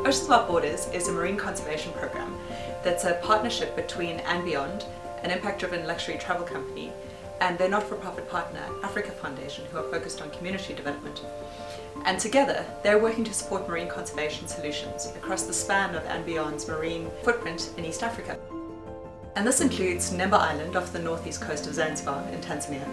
Oceans Without Borders is a marine conservation program that's a partnership between andBeyond, an impact-driven luxury travel company, and their not-for-profit partner, Africa Foundation, who are focused on community development. And together, they're working to support marine conservation solutions across the span of andBeyond's marine footprint in East Africa. And this includes Nemba Island off the northeast coast of Zanzibar in Tanzania,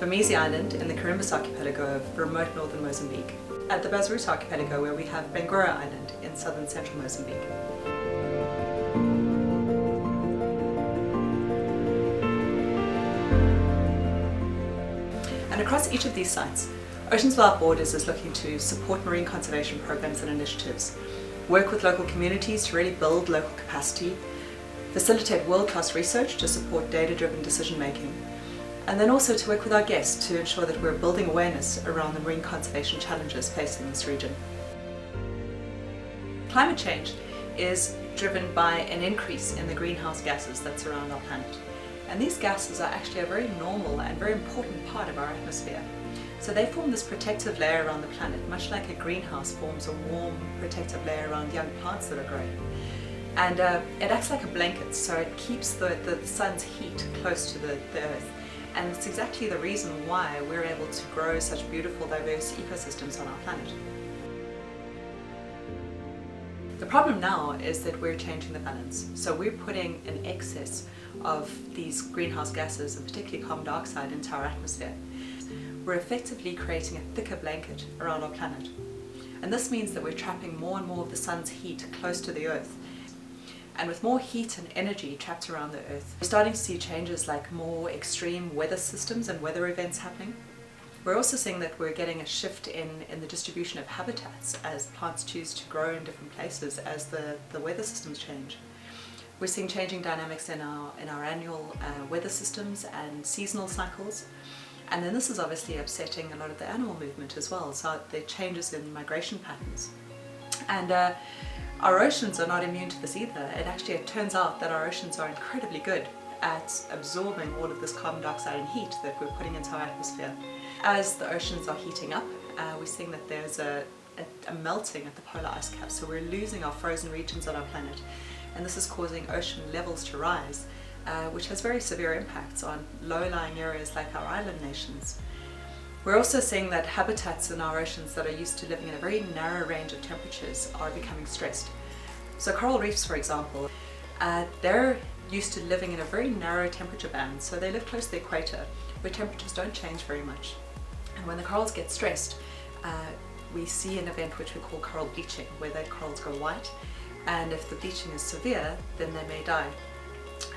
Vamizi Island in the Carimbos archipelago of remote northern Mozambique, at the Bazarus archipelago where we have Mangrove Island in southern central Mozambique. And across each of these sites, Oceans Without Borders is looking to support marine conservation programs and initiatives, work with local communities to really build local capacity, facilitate world-class research to support data-driven decision-making, and then also to work with our guests to ensure that we're building awareness around the marine conservation challenges facing this region. Climate change is driven by an increase in the greenhouse gases that surround our planet. And these gases are actually a very normal and very important part of our atmosphere. So they form this protective layer around the planet, much like a greenhouse forms a warm protective layer around young plants that are growing. And it acts like a blanket, so it keeps the sun's heat close to the earth. And it's exactly the reason why we're able to grow such beautiful, diverse ecosystems on our planet. The problem now is that we're changing the balance. So we're putting an excess of these greenhouse gases, and particularly carbon dioxide, into our atmosphere. We're effectively creating a thicker blanket around our planet. And this means that we're trapping more and more of the sun's heat close to the earth. And with more heat and energy trapped around the earth, we're starting to see changes like more extreme weather systems and weather events happening. We're also seeing that we're getting a shift in the distribution of habitats as plants choose to grow in different places as the weather systems change. We're seeing changing dynamics in our annual weather systems and seasonal cycles. And then this is obviously upsetting a lot of the animal movement as well, so there are changes in migration patterns. And our oceans are not immune to this either. It turns out that our oceans are incredibly good at absorbing all of this carbon dioxide and heat that we're putting into our atmosphere. As the oceans are heating up, we're seeing that there's a melting at the polar ice cap, so we're losing our frozen regions on our planet. And this is causing ocean levels to rise, which has very severe impacts on low-lying areas like our island nations. We're also seeing that habitats in our oceans that are used to living in a very narrow range of temperatures are becoming stressed. So coral reefs, for example, they're used to living in a very narrow temperature band, so they live close to the equator, where temperatures don't change very much. And when the corals get stressed, we see an event which we call coral bleaching, where the corals go white, and if the bleaching is severe, then they may die.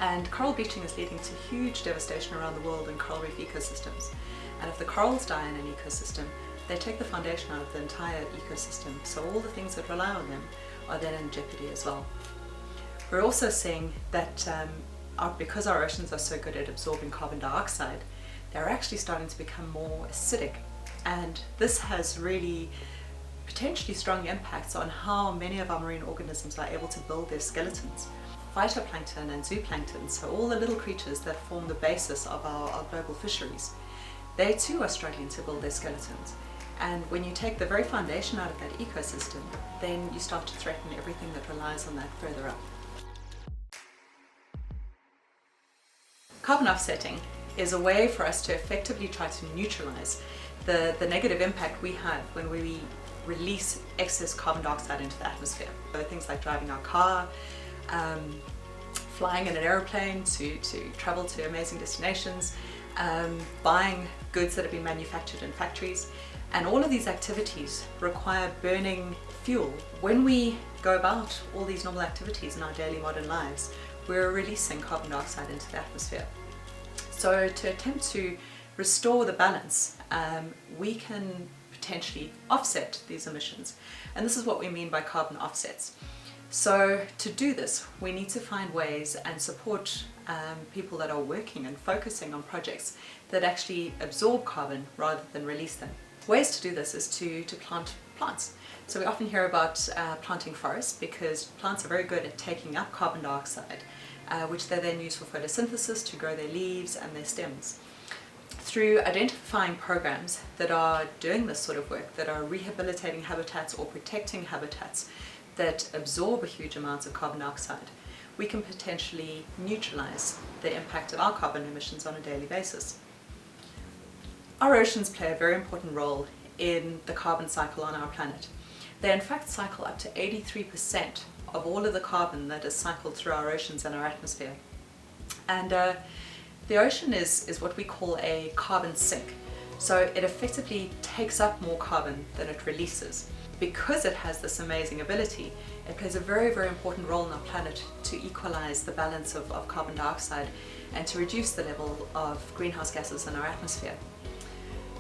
And coral bleaching is leading to huge devastation around the world in coral reef ecosystems. And if the corals die in an ecosystem, they take the foundation out of the entire ecosystem, so all the things that rely on them are then in jeopardy as well. We're also seeing that because our oceans are so good at absorbing carbon dioxide, they're actually starting to become more acidic. And this has really potentially strong impacts on how many of our marine organisms are able to build their skeletons. Phytoplankton and zooplankton, so all the little creatures that form the basis of our global fisheries, they too are struggling to build their skeletons. And when you take the very foundation out of that ecosystem, then you start to threaten everything that relies on that further up. Carbon offsetting is a way for us to effectively try to neutralize the negative impact we have when we release excess carbon dioxide into the atmosphere. So things like driving our car, flying in an aeroplane to travel to amazing destinations, buying goods that have been manufactured in factories, and all of these activities require burning fuel. When we go about all these normal activities in our daily modern lives, we're releasing carbon dioxide into the atmosphere. So to attempt to restore the balance, we can potentially offset these emissions. And this is what we mean by carbon offsets. So to do this, we need to find ways and support people that are working and focusing on projects that actually absorb carbon rather than release them. Ways to do this is to plant plants. So we often hear about planting forests because plants are very good at taking up carbon dioxide, which they then use for photosynthesis to grow their leaves and their stems. Through identifying programs that are doing this sort of work, that are rehabilitating habitats or protecting habitats, that absorb a huge amount of carbon dioxide, we can potentially neutralize the impact of our carbon emissions on a daily basis. Our oceans play a very important role in the carbon cycle on our planet. They in fact cycle up to 83% of all of the carbon that is cycled through our oceans and our atmosphere. And the ocean is what we call a carbon sink. So it effectively takes up more carbon than it releases. Because it has this amazing ability, it plays a very, very important role on our planet to equalize the balance of carbon dioxide and to reduce the level of greenhouse gases in our atmosphere.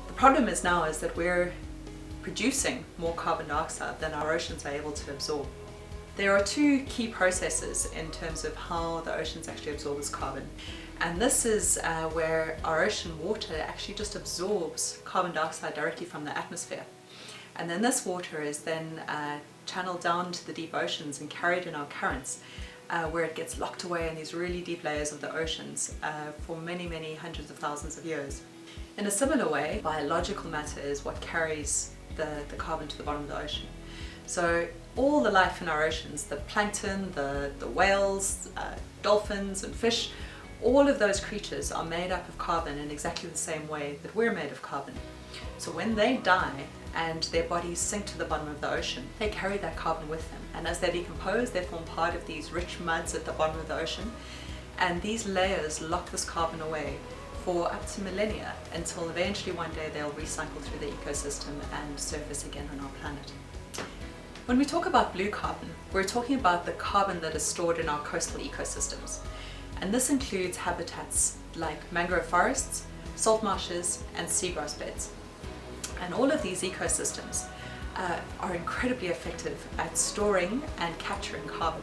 The problem is now is that we're producing more carbon dioxide than our oceans are able to absorb. There are two key processes in terms of how the oceans actually absorb this carbon. And this is where our ocean water actually just absorbs carbon dioxide directly from the atmosphere. And then this water is then channeled down to the deep oceans and carried in our currents, where it gets locked away in these really deep layers of the oceans for many, many hundreds of thousands of years. In a similar way, biological matter is what carries the carbon to the bottom of the ocean. So all the life in our oceans, the plankton, the whales, dolphins and fish, all of those creatures are made up of carbon in exactly the same way that we're made of carbon. So when they die and their bodies sink to the bottom of the ocean, they carry that carbon with them. And as they decompose, they form part of these rich muds at the bottom of the ocean. And these layers lock this carbon away for up to millennia until eventually one day they'll recycle through the ecosystem and surface again on our planet. When we talk about blue carbon, we're talking about the carbon that is stored in our coastal ecosystems. And this includes habitats like mangrove forests, salt marshes, and seagrass beds. And all of these ecosystems are incredibly effective at storing and capturing carbon.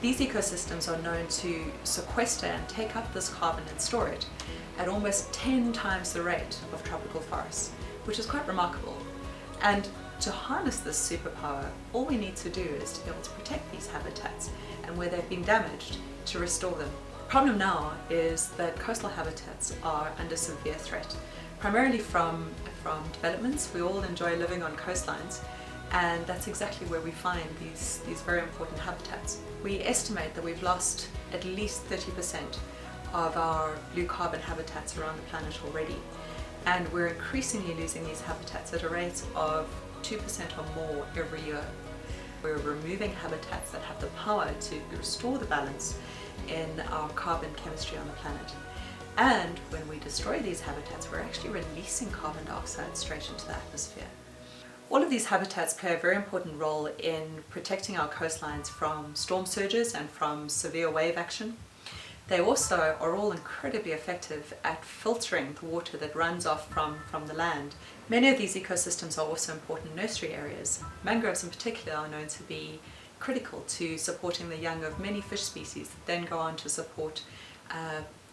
These ecosystems are known to sequester and take up this carbon and store it at almost 10 times the rate of tropical forests, which is quite remarkable. And to harness this superpower, all we need to do is to be able to protect these habitats, and where they've been damaged, to restore them. The problem now is that coastal habitats are under severe threat, primarily from developments. We all enjoy living on coastlines, and that's exactly where we find these very important habitats. We estimate that we've lost at least 30% of our blue carbon habitats around the planet already, and we're increasingly losing these habitats at a rate of 2% or more every year. We're removing habitats that have the power to restore the balance in our carbon chemistry on the planet. And when we destroy these habitats, we're actually releasing carbon dioxide straight into the atmosphere. All of these habitats play a very important role in protecting our coastlines from storm surges and from severe wave action. They also are all incredibly effective at filtering the water that runs off from the land. Many of these ecosystems are also important nursery areas. Mangroves in particular are known to be critical to supporting the young of many fish species that then go on to support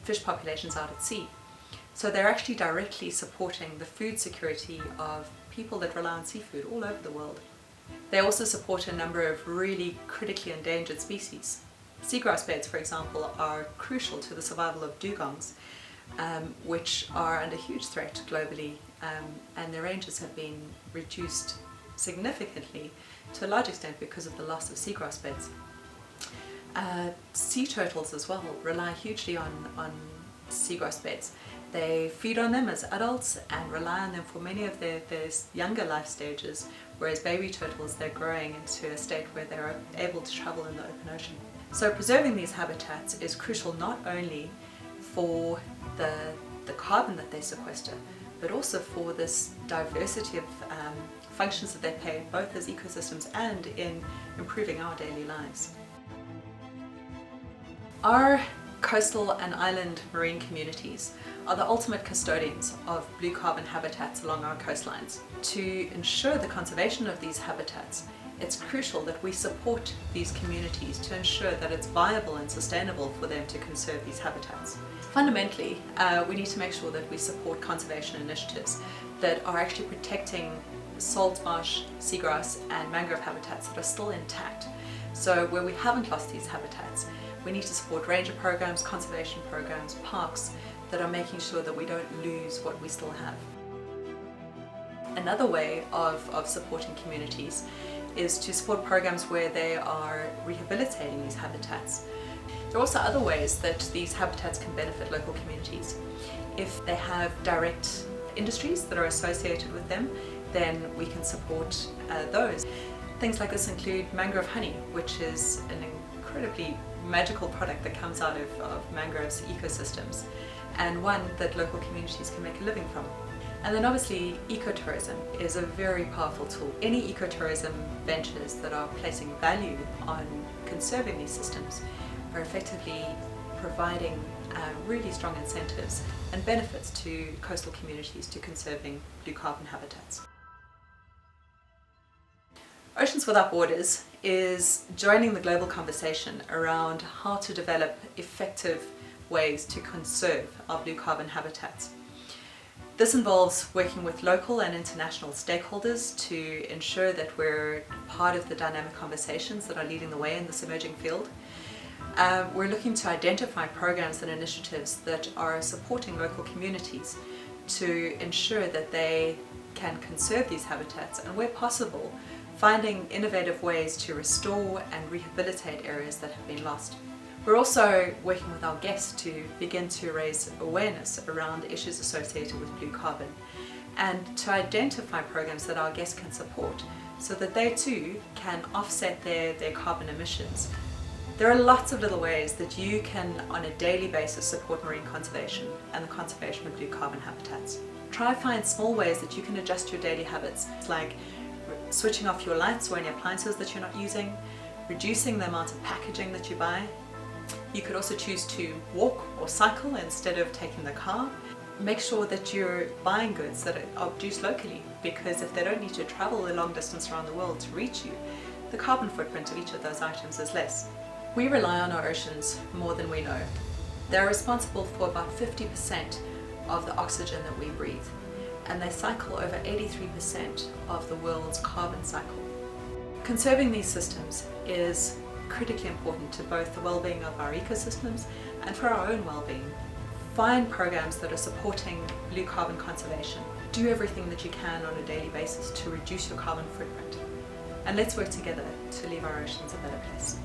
fish populations out at sea. So they're actually directly supporting the food security of people that rely on seafood all over the world. They also support a number of really critically endangered species. Seagrass beds, for example, are crucial to the survival of dugongs, which are under huge threat globally, and their ranges have been reduced significantly to a large extent because of the loss of seagrass beds. Sea turtles as well rely hugely on seagrass beds. They feed on them as adults and rely on them for many of their younger life stages, whereas baby turtles, they're growing into a state where they're able to travel in the open ocean. So preserving these habitats is crucial not only for the carbon that they sequester, but also for this diversity of functions that they play both as ecosystems and in improving our daily lives. Our coastal and island marine communities are the ultimate custodians of blue carbon habitats along our coastlines. To ensure the conservation of these habitats, it's crucial that we support these communities to ensure that it's viable and sustainable for them to conserve these habitats. Fundamentally, we need to make sure that we support conservation initiatives that are actually protecting salt marsh, seagrass and mangrove habitats that are still intact. So where we haven't lost these habitats, we need to support ranger programs, conservation programs, parks that are making sure that we don't lose what we still have. Another way of supporting communities is to support programs where they are rehabilitating these habitats. There are also other ways that these habitats can benefit local communities. If they have direct industries that are associated with them, then we can support those. Things like this include Mangrove Honey, which is an incredibly magical product that comes out of mangroves ecosystems, and one that local communities can make a living from. And then obviously ecotourism is a very powerful tool. Any ecotourism ventures that are placing value on conserving these systems are effectively providing really strong incentives and benefits to coastal communities to conserving blue carbon habitats. Oceans Without Borders is joining the global conversation around how to develop effective ways to conserve our blue carbon habitats. This involves working with local and international stakeholders to ensure that we're part of the dynamic conversations that are leading the way in this emerging field. We're looking to identify programs and initiatives that are supporting local communities to ensure that they can conserve these habitats, and where possible, finding innovative ways to restore and rehabilitate areas that have been lost. We're also working with our guests to begin to raise awareness around issues associated with blue carbon, and to identify programs that our guests can support so that they too can offset their carbon emissions. There are lots of little ways that you can on a daily basis support marine conservation and the conservation of blue carbon habitats. Try to find small ways that you can adjust your daily habits, like switching off your lights or any appliances that you're not using, reducing the amount of packaging that you buy. You could also choose to walk or cycle instead of taking the car. Make sure that you're buying goods that are produced locally, because if they don't need to travel a long distance around the world to reach you, the carbon footprint of each of those items is less. We rely on our oceans more than we know. They're responsible for about 50% of the oxygen that we breathe, and they cycle over 83% of the world's carbon cycle. Conserving these systems is critically important to both the well-being of our ecosystems and for our own well-being. Find programs that are supporting blue carbon conservation. Do everything that you can on a daily basis to reduce your carbon footprint. And let's work together to leave our oceans a better place.